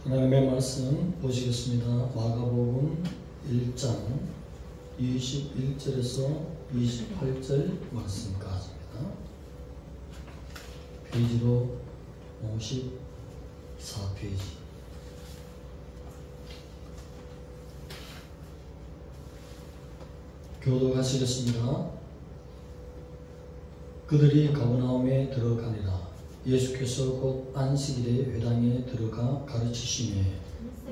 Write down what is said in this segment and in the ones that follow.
하나님의 말씀 보시겠습니다. 마가복음 1장 21절에서 28절 말씀까지입니다. 페이지로 54페이지. 교독하시겠습니다. 그들이 가버나움에 들어가니라. 예수께서 곧 안식일에 회당에 들어가 가르치시매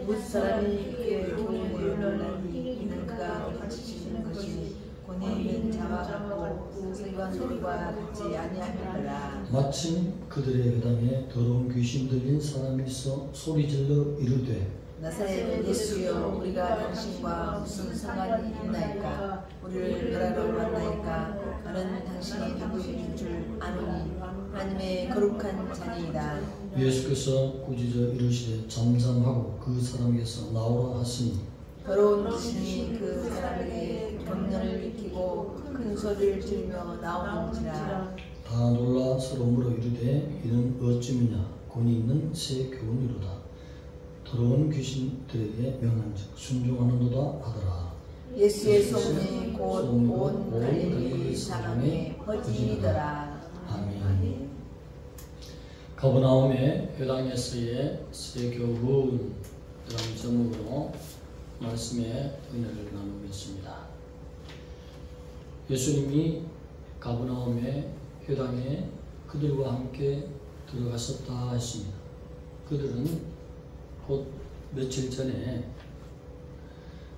무사람이 그의 교훈을 논하니 이는 그가 가르치시는 것이 권위 있는 자와 같고 세관들과 같지 아니하느니라. 마침 그들의 회당에 더러운 귀신 들린 사람이 있어 소리질러 이르되 나사렛 예수여, 우리가 당신과 무슨 상관이 있나이까? 우리를 멸하러 왔나이까? 나는 당신이 누구인 줄 아노니 하나님의 거룩한 자니이다. 예수께서 꾸짖어 이르시되 잠잠하고 그 사람에게서 나오라 하시니 더러운 귀신이 그 사람에게 경련을 일으키고 큰 소리를 지르며 나오는지라. 다 놀라 서로 물어 이르되 이는 어찌미냐? 권위 있는 새 교훈이로다. 더러운 귀신들에게 명한즉 순종하는도다 하더라. 예수의 소문이 곧 온 갈릴리 사방에 퍼지더라. 아멘. 가버나움의 회당에서의 새 교훈이라는 제목으로 말씀의 은혜를 나누겠습니다. 예수님이 가버나움의 회당에 그들과 함께 들어갔었다 했습니다. 그들은 곧 며칠 전에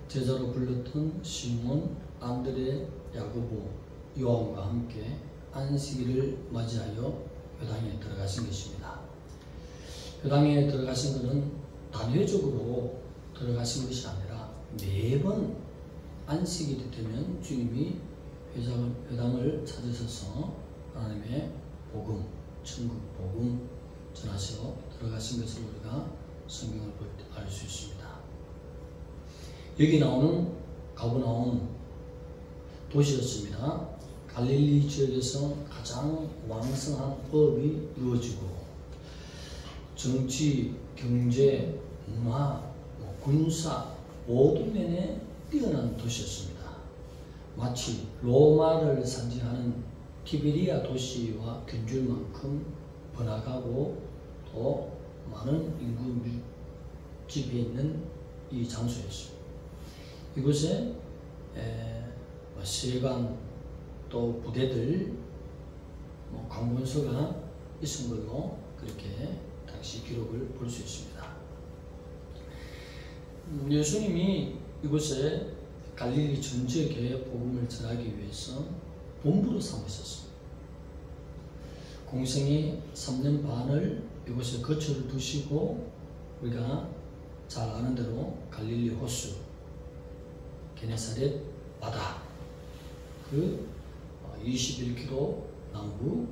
제자로 불렸던 시몬, 안드레, 야고보, 요한과 함께 안식일을 맞이하여 회당에 들어가신 것입니다. 회당에 들어가신 것은 단회적으로 들어가신 것이 아니라 매번 안식일이 되면 주님이 회당을 찾으셔서 하나님의 복음, 천국 복음 전하시러 들어가신 것을 우리가 성경을 볼 때 알 수 있습니다. 여기 나오는 가버나움 도시였습니다. 갈릴리 지역에서 가장 왕성한 업이 이루어지고 정치, 경제, 문화, 군사 모든 면에 뛰어난 도시였습니다. 마치 로마를 상징하는 티베리아 도시와 균줄 만큼 번화가고 또 많은 인구 밀집해 있는 이 장소였습니다. 이곳에 세관 또 부대들 관문서가 있은 걸로 그렇게 당시 기록을 볼 수 있습니다. 예수님이 이곳에 갈릴리 전 지역에 복음을 전하기 위해서 본부로 삼으셨습니다. 공생의 3년 반을 이곳에 거처를 두시고 우리가 잘 아는 대로 갈릴리 호수, 게네사렛 바다, 그 21km 남부,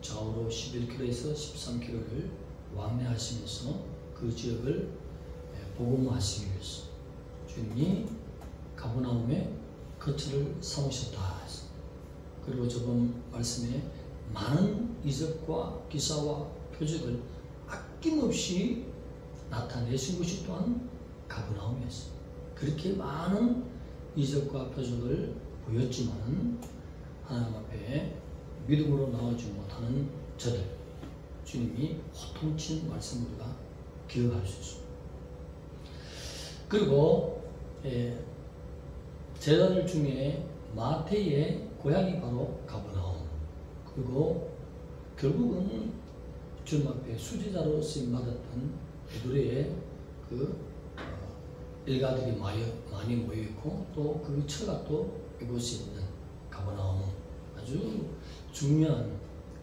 좌우로 11km에서 13km를 왕래하시면서 그 지역을 복음화하시기 위해서 주님이 가버나움에 거처를 삼으셨다. 그리고 저번 말씀에 많은 이적과 기사와 표적을 아낌없이 나타내신 것이 또한 가버나움이었습니다. 그렇게 많은 이적과 표적을 보였지만 하나님 앞에 믿음으로 나오지 못하는 저들, 주님이 호통친 말씀을 우리가 기억할 수 있습니다. 그리고 제자들 중에 마태의 고향이 바로 가버나움, 그리고 결국은 주님 앞에 수제자로 쓰임받았던 베드로의 그 일가들이 많이 모여있고 또 그 처가 또 이곳에 있는 가버나움, 아주 중요한,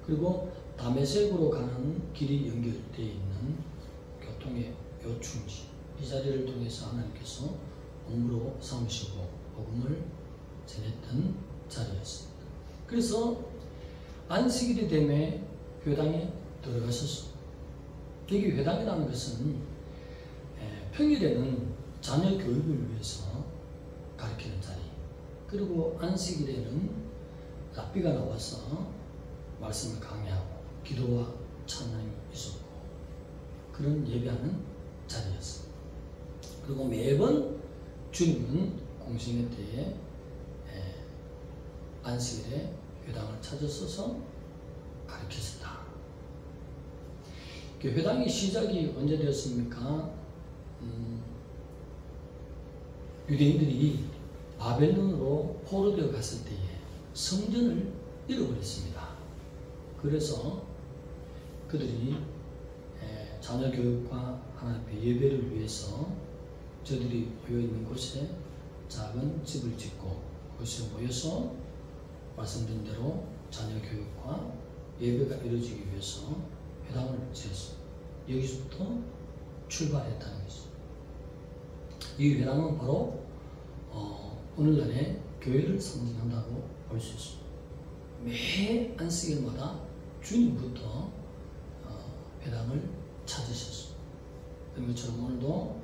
그리고 다메섹으로 가는 길이 연결되어 있는 교통의 요충지, 이 자리를 통해서 하나님께서 본부로 삼으시고 복음을 전했던 자리였습니다. 그래서 안식일이 되매 회당에 들어가셨습니다. 여기 회당이라는 것은 평일에는 자녀 교육을 위해서 가르치는 자리, 그리고 안식일에는 랍비가 나와서 말씀을 강해하고 기도와 찬양이 있었고 그런 예배하는 자리였어요. 그리고 매번 주님은 공생애 때에 안식일에 회당을 찾아서서 가르쳤다. 회당의 시작이 언제 되었습니까? 유대인들이 바벨론으로 포로되어 갔을 때에 성전을 잃어버렸습니다. 그래서 그들이 자녀 교육과 하나님 앞에 예배를 위해서 저들이 모여있는 곳에 작은 집을 짓고 그것에 모여서 말씀드린 대로 자녀 교육과 예배가 이루어지기 위해서 회당을 지었습니다. 여기서부터 출발했다는 것이죠. 이 회당은 바로 오늘날의 교회를 상징한다고 볼 수 있습니다. 매 안식일마다 주님부터 회당을 찾으셨습니다. 그것처럼 오늘도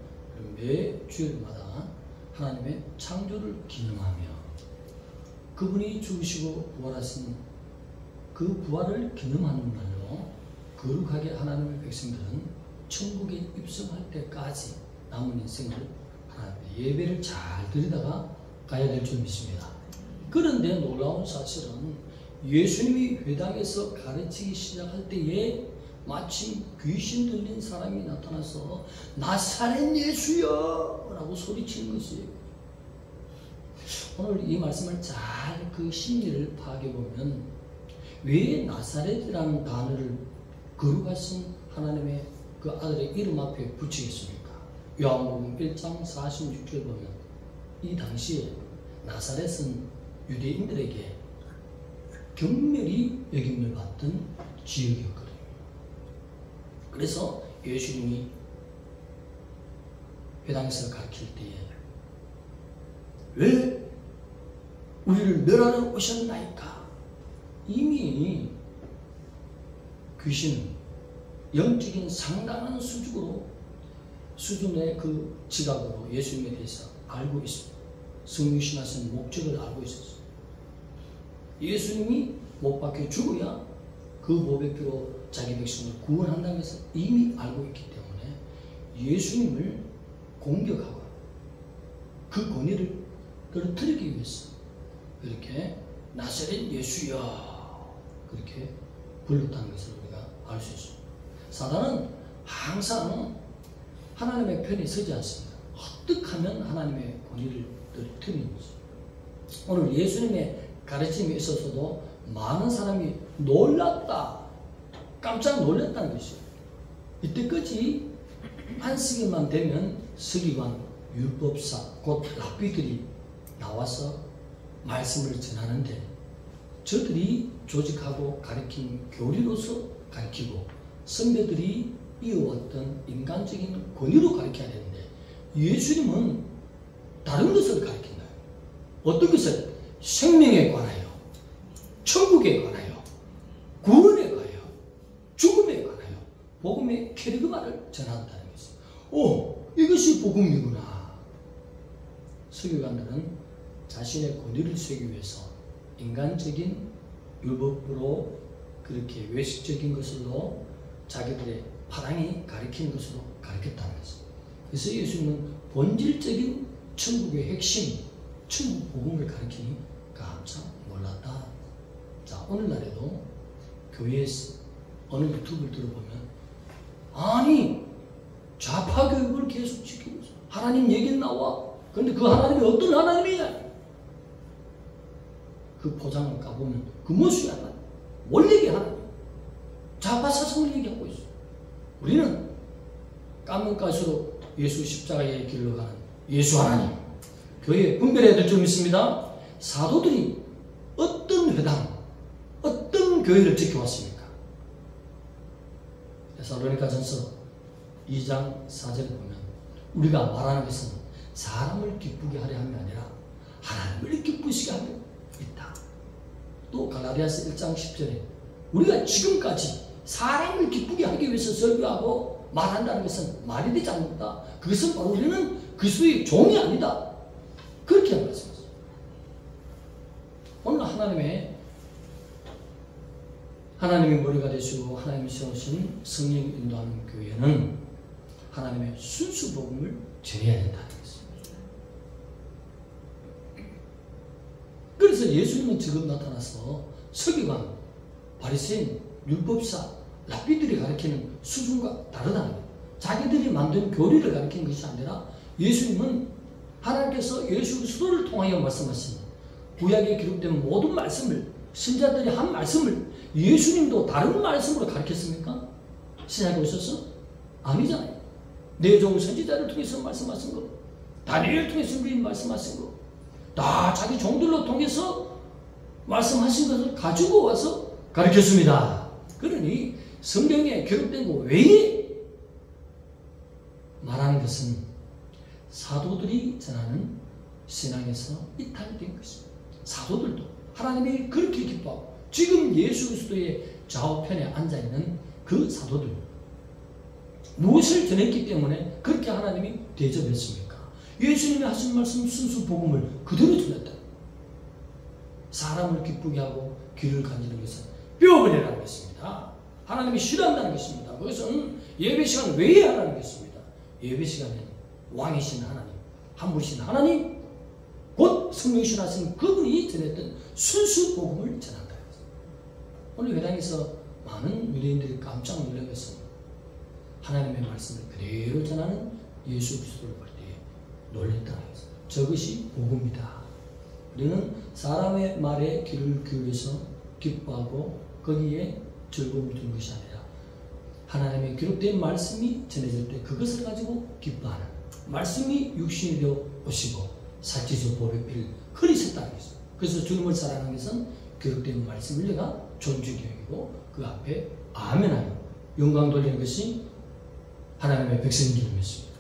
매 주일마다 하나님의 창조를 기념하며 그분이 죽으시고 부활하신 그 부활을 기념하는 날로 거룩하게 하나님의 백성들은 천국에 입성할 때까지 남은 인생을 하나님의 예배를 잘 드리다가 가야 될 줄 믿습니다. 그런데 놀라운 사실은 예수님이 회당에서 가르치기 시작할 때에 마침 귀신 들린 사람이 나타나서 나사렛 예수여 라고 소리치는 것이에요. 오늘 이 말씀을 잘 그 심리를 파악해보면 왜 나사렛이라는 단어를 거룩하신 하나님의 그 아들의 이름 앞에 붙이겠습니까? 요한복음 1장 46절 보면 이 당시에 나사렛은 유대인들에게 경멸이 여김을 받던 지역이었거든요. 그래서 예수님이 회당에서 가르칠 때에 왜 우리를 멸하러 오셨나이까? 이미 귀신은 영적인 상당한 수준의 그 지각으로 예수님에 대해서 알고 있습니다. 성육신하신 목적을 알고 있었어요. 예수님이 못 박혀 죽어야 그 보배 피로 자기 백성을 구원한다는 것을 이미 알고 있기 때문에 예수님을 공격하고 그 권위를 떨어뜨리기 위해서 이렇게 나사렛 예수여 그렇게 불렀다는 것을 우리가 알 수 있습니다. 사단은 항상 하나님의 편에 서지 않습니다. 어떻게 하면 하나님의 권위를 떨어뜨리는 거죠. 오늘 예수님의 가르침에 있어서도 많은 사람이 놀랐다, 깜짝 놀랐다는 것이죠. 이때까지 안식일만 되면 서기관, 율법사, 곧 랍비들이 나와서 말씀을 전하는데 저들이 조직하고 가르친 교리로서 가르치고 선배들이 이어왔던 인간적인 권위로 가르쳐야 되는데 예수님은 다른 것을 가르친다. 어떤 것을? 생명에 관하여, 천국에 관하여, 구원에 관하여, 죽음에 관하여 복음의 캐리그마를 전한다는 것이죠. 이것이 복음이구나. 서기관들은 자신의 권위를 세우기 위해서 인간적인 율법으로 그렇게 외식적인 것으로 자기들의 파랑이 가리키는 것으로 가르쳤다는 것입니다. 그래서 예수님은 본질적인 천국의 핵심, 천국 복음을 가르치니 깜짝 놀랐다. 자, 오늘날에도 교회에서 어느 유튜브를 들어보면 아니 좌파 교육을 계속 지키고 있어. 하나님 얘기는 나와. 그런데 그 하나님이 어떤 하나님이냐? 그 포장을 까보면 그 무엇이 하나님? 원래의 하나님. 좌파 사상을 얘기하고 있어. 우리는 까면 갈수록 예수 십자가의 길로 가는 예수 하나님. 교회에 분별해야 될 점 있습니다. 사도들이 어떤 회당, 어떤 교회를 지켜왔습니까? 데살로니가전서 2장 4절에 보면 우리가 말하는 것은 사람을 기쁘게 하려 함이 아니라 하나님을 기쁘시게 하려 있다. 또 갈라디아서 1장 10절에 우리가 지금까지 사람을 기쁘게 하기 위해서 설교하고 말한다는 것은 말이 되지 않는다. 그것은 바로 우리는 그리스도의 종이 아니다. 그렇게 말씀하셨습니다. 오늘 하나님이 머리가 되시고 하나님이 세우신 성령 인도하는 교회는 하나님의 순수 복음을 전해야 된다는 것입니다. 그래서 예수님은 지금 나타나서 서기관, 바리새인, 율법사, 랍비들이 가르치는 수준과 다르다는 거예요. 자기들이 만든 교리를 가르치는 것이 아니라 예수님은 하나님께서 예수 그리스도를 통하여 말씀하신 구약에 기록된 모든 말씀을, 신자들이 한 말씀을 예수님도 다른 말씀으로 가르쳤습니까? 신약에 오셔서? 아니잖아요. 내 종 선지자를 통해서 말씀하신 거, 다니엘을 통해서 말씀하신 거, 다 자기 종들로 통해서 말씀하신 것을 가지고 와서 가르쳤습니다. 그러니 성경에 기록된 것 외에 말하는 것은 사도들이 전하는 신앙에서 이탈된 것입니다. 사도들도 하나님이 그렇게 기뻐하고 지금 예수 그리스도의 좌우편에 앉아있는 그 사도들 무엇을 전했기 때문에 그렇게 하나님이 대접했습니까? 예수님이 하신 말씀 순수 복음을 그대로 전했다. 사람을 기쁘게 하고 귀를 간지는 것은 뼈버리라는 것입니다. 하나님이 싫어한다는 것입니다. 그것은 예배 시간 외에 하라는 것입니다. 예배 시간에는 왕이신 하나님, 한 분이신 하나님, 곧 성령이신 하신 그분이 전했던 순수 복음을 전한다. 오늘 회당에서 많은 유대인들이 깜짝 놀라겠습니다. 하나님의 말씀을 그대로 전하는 예수 그리스도를 볼 때 놀랬다. 저것이 복음이다. 우리는 사람의 말에 귀를 기울여서 기뻐하고 거기에 즐거움을 주는 것이 아니라 하나님의 기록된 말씀이 전해질 때 그것을 가지고 기뻐하는, 말씀이 육신이 되어 오시고 살찌서 보배 피를 흘리셨다는 것입니다. 그래서 주님을 사랑하는 것은 기록된 말씀을 내가 존중히 여기고 그 앞에 아멘하여 영광 돌리는 것이 하나님의 백성들을 믿습니다.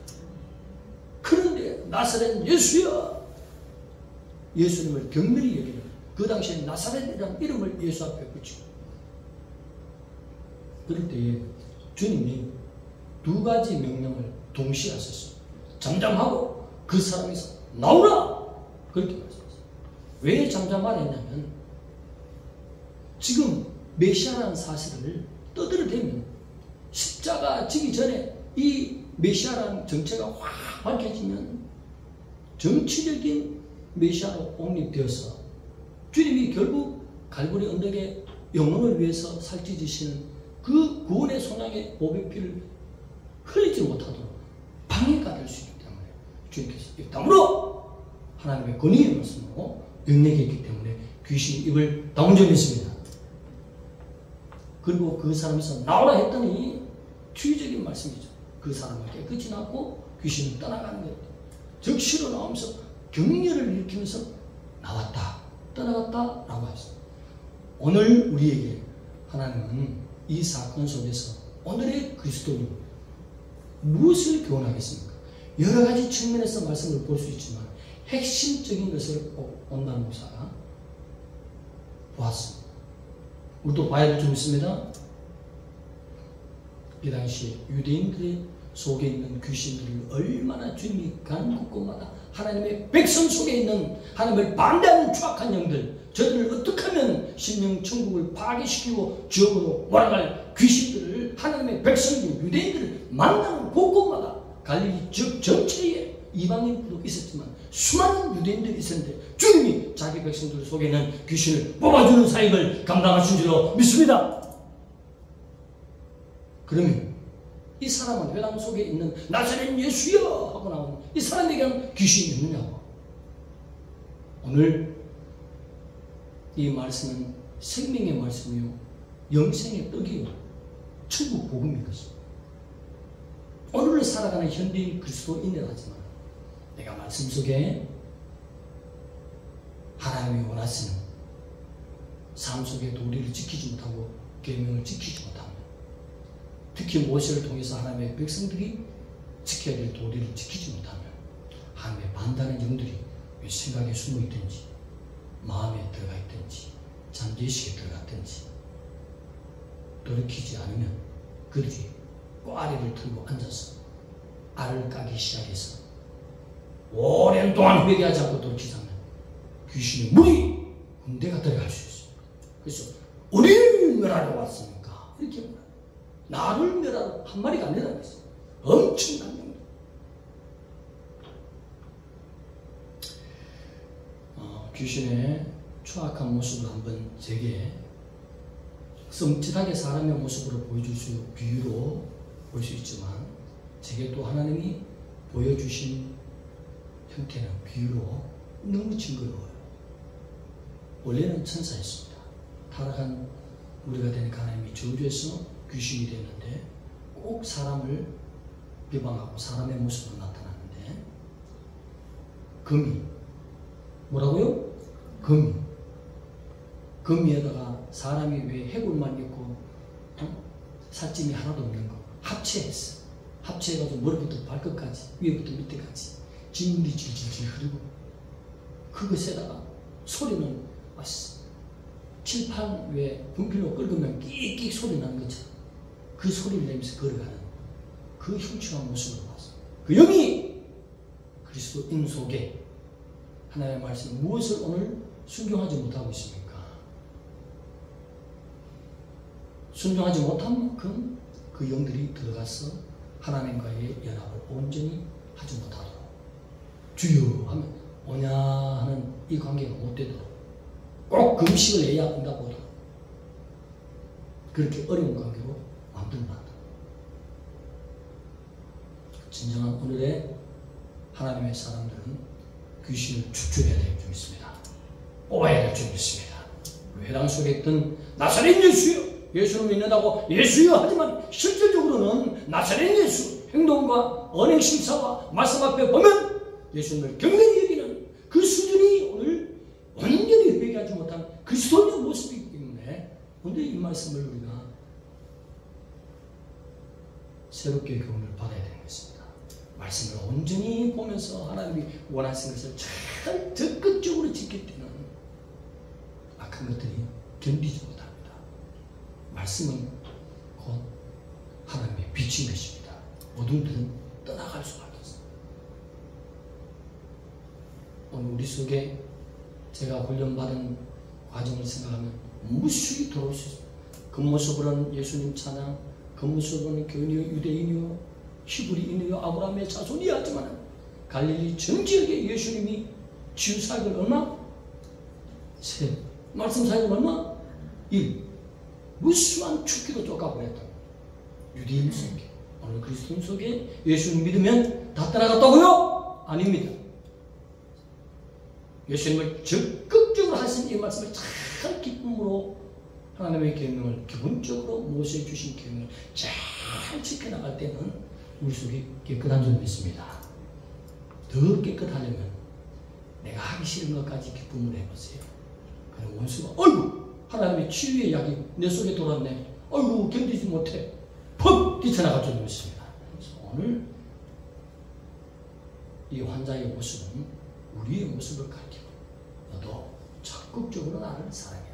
그런데 나사렛 예수여, 예수님을 경멸히 여기는 그 당시에 나사렛이라는 이름을 예수 앞에 붙이고, 그럴 때에 주님이 두 가지 명령을 동시에 하셨어요. 잠잠하고 그 사람에서 나오라! 그렇게 말씀하셨어요. 왜 잠잠하라 했냐면 지금 메시아라는 사실을 떠들어대면 십자가 지기 전에 이 메시아라는 정체가 확 밝혀지면 정치적인 메시아로 옹립되어서 주님이 결국 갈보리 언덕에 영혼을 위해서 살찌지시는 그 구원의 소망의 보배 피를 흘리지 못하도록 방해가 될 수 있기 때문에 주님께서 입 다물어! 하나님의 권위의 말씀으로 영역이 있기 때문에 귀신이 입을 다문 적이 있습니다. 그리고 그 사람에서 나오라 했더니 추위적인 말씀이죠. 그 사람을 깨끗이 낳고 귀신은 떠나가는 거예요. 적시로 나오면서 격려를 일으키면서 나왔다, 떠나갔다 라고 했습니다. 오늘 우리에게 하나님은 이 사건 속에서 오늘의 그리스도인 무엇을 교훈하겠습니까? 여러 가지 측면에서 말씀을 볼 수 있지만 핵심적인 것을 꼭 온난 목사가 보았습니다. 우리도 봐야 될 점 있습니다. 이 당시에 유대인들의 속에 있는 귀신들을 얼마나 주님이 가는 곳곳마다 하나님의 백성 속에 있는 하나님을 반대하는 추악한 영들, 저들을 어떻게 하면 심령 천국을 파괴시키고 지옥으로 몰아갈 귀신들을 하나님의 백성들, 유대인들을 만나는 곳곳마다 갈릴리 지역 전체에 이방인들도 있었지만 수많은 유대인들이 있었는데 주님이 자기 백성들 속에 있는 귀신을 뽑아주는 사역을 감당하신 줄로 믿습니다. 그러면 이 사람은 회당 속에 있는 나사렛 예수여 하고 나오는 이 사람에게는 귀신이 있느냐고. 오늘 이 말씀은 생명의 말씀이요 영생의 떡이요 천국 복음인 것입니다. 오늘을 살아가는 현대인 그리스도인이라지만 내가 말씀 속에 하나님이 원하시는 삶 속에 도리를 지키지 못하고 계명을 지키지 못하면, 특히 모세를 통해서 하나님의 백성들이 지켜야 될 도리를 지키지 못하면 하나님의 반대하는 영들이 왜 생각에 숨어 있든지 마음에 들어가 있든지 잠재의식에 들어갔든지 돌이키지 않으면 그들이 꽈리를 들고 앉아서 알을 까기 시작해서 오랜 동안 회개하지 않고 돌이키지 않으면 귀신의 물이 군대가 들어갈 수 있습니다. 그래서 우리를 멸하러 왔습니까? 이렇게 말합니다. 나를 멸하러 한 마리가 아니라는 것입니다. 엄청난 능력. 귀신의 추악한 모습을 한번 제게 섬찟하게 사람의 모습으로 보여줄 수 비유로 볼 수 있지만 제게 또 하나님이 보여주신 형태는 비유로 너무 징그러워요. 원래는 천사였습니다. 타락한 우리가 되니까 하나님이 저주해서 귀신이 됐는데 꼭 사람을 비방하고 사람의 모습으로 나타났는데 금이 뭐라고요? 금이에다가 사람이 왜 해골만 있고 살찜이 하나도 없는 거 합체했어. 합체해가지고 머리부터 발끝까지 위에부터 밑에까지 진물이 질질질 흐르고 그것에다가 소리는 왔어. 칠판 왜 분필로 긁으면 끽끽 소리 나는 것처럼 그 소리를 내면서 걸어가는 그 흉측한 모습을 봤어. 그 영이 그리스도인 속에 하나님의 말씀 무엇을 오늘 순종하지 못하고 있습니까? 순종하지 못한 만큼 그 영들이 들어가서 하나님과의 연합을 온전히 하지 못하도록 주여 하면 오냐 하는 이 관계가 못 되도록 꼭 금식을 해야 한다고 하도록 그렇게 어려운 관계로 만들어놨다. 진정한 오늘의 하나님의 사람들은 귀신을 추출해야 될 줄 믿습니다. 뽑아야 될 줄 믿습니다. 회당 속에 있던 나사렛 예수요, 예수를 믿는다고 예수요 하지만 실질적으로는 나사렛 예수 행동과 언행 심사와 말씀 앞에 보면 예수님을 경건히 여기는 그 수준이 오늘 완전히 회개하지 못한 그리스도의 모습이기 때문에 오늘 이 말씀을 우리가 새롭게 교훈을 받아야 되는 것입니다. 말씀을 온전히 보면서 하나님이 원하시는 것을 잘 적극적으로 지킬 때는 악한 것들이 견디지 못합니다. 말씀은 곧 하나님의 빛인 것입니다. 어둠들은 떠나갈 수밖에 없습니다. 오늘 우리 속에 제가 훈련받은 과정을 생각하면 무수히 들어올 수 있습니다. 겉모습으로는 예수님 찬양, 겉모습으로는 교인이요 유대인이요 히브리인이요 아브라함의 자손이야 하지만 갈릴리 전 지역에 예수님이 치유 사역을 얼마? 셋. 말씀 사역을 얼마? 1. 무수한 축기도 쫓아가고 했다. 유대인 속에 오늘 그리스도인 속에 예수님 믿으면 다 떠나갔다고요? 아닙니다. 예수님을 적극적으로 하신 이 말씀을 잘 기쁨으로 하나님의 계명을 기본적으로 모세에 주신 계명을 잘 지켜나갈 때는 우리 속이 깨끗한 줄 믿습니다. 더 깨끗하려면 내가 하기 싫은 것까지 기쁨을 해보세요. 그럼 원수가 어이구 하나님의 치유의 약이 내 속에 돌았네. 어이구 견디지 못해. 퍽 뛰쳐나갈 줄 믿습니다. 그래서 오늘 이 환자의 모습은 우리의 모습을 가리키고 너도 적극적으로 나를 사랑해라.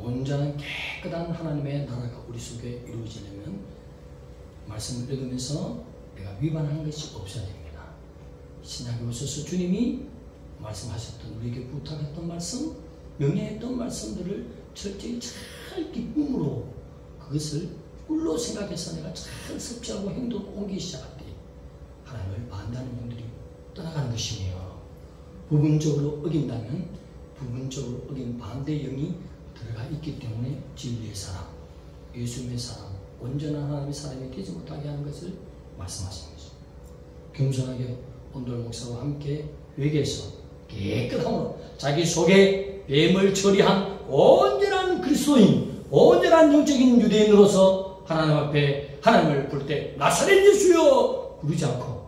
온전한 깨끗한 하나님의 나라가 우리 속에 이루어지려면 말씀을 읽으면서 내가 위반하는 것이 없어야 됩니다. 신약에 오셔서 주님이 말씀하셨던 우리에게 부탁했던 말씀, 명령했던 말씀들을 철저히 잘 기쁨으로 그것을 꿀로 생각해서 내가 잘 섭취하고 행동을 옮기기 시작할 때 하나님을 반대하는 영들이 떠나가는 것이며 부분적으로 어긴다면 부분적으로 어긴 반대의 영이 들어가 있기 때문에 진리의 사람, 예수님의 사람, 온전한 하나님의 사람이 되지 못하게 하는 것을 말씀하시는 것입니다. 겸손하게 온돌 목사와 함께 회개해서 깨끗함으로 자기 속에 뱀을 처리한 온전한 그리스도인, 온전한 영적인 유대인으로서 하나님 앞에 하나님을 부를 때 나사렛 예수여 부르지 않고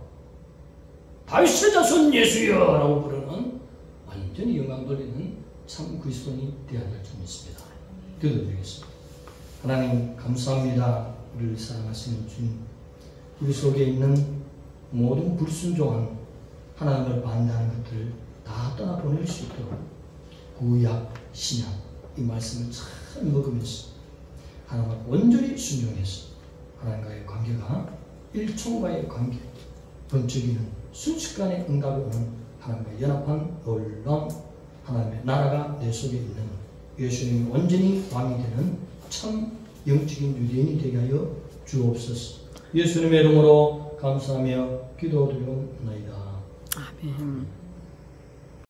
다윗의 자손 예수여 라고 부르는 완전히 영광 돌리는 참 그리스도인이 되어야 될 줄 믿습니다. 기도드리겠습니다. 하나님 감사합니다. 우리를 사랑하시는 주님, 우리 속에 있는 모든 불순종한 하나님을 반대하는 것들을 다 떠나보낼 수 있도록 구약, 신약 이 말씀을 잘 먹으면서 하나님과 온전히 순종해서 하나님과의 관계가 일총과의 관계, 번쩍이는 순식간에 응답이 오는 하나님과 연합한 놀라운 하나님의 나라가 내 속에 있는 예수님이 온전히 왕이 되는 참 영적인 유대인이 되게 하여 주옵소서. 예수님의 이름으로 감사하며 기도드리옵나이다. 아멘.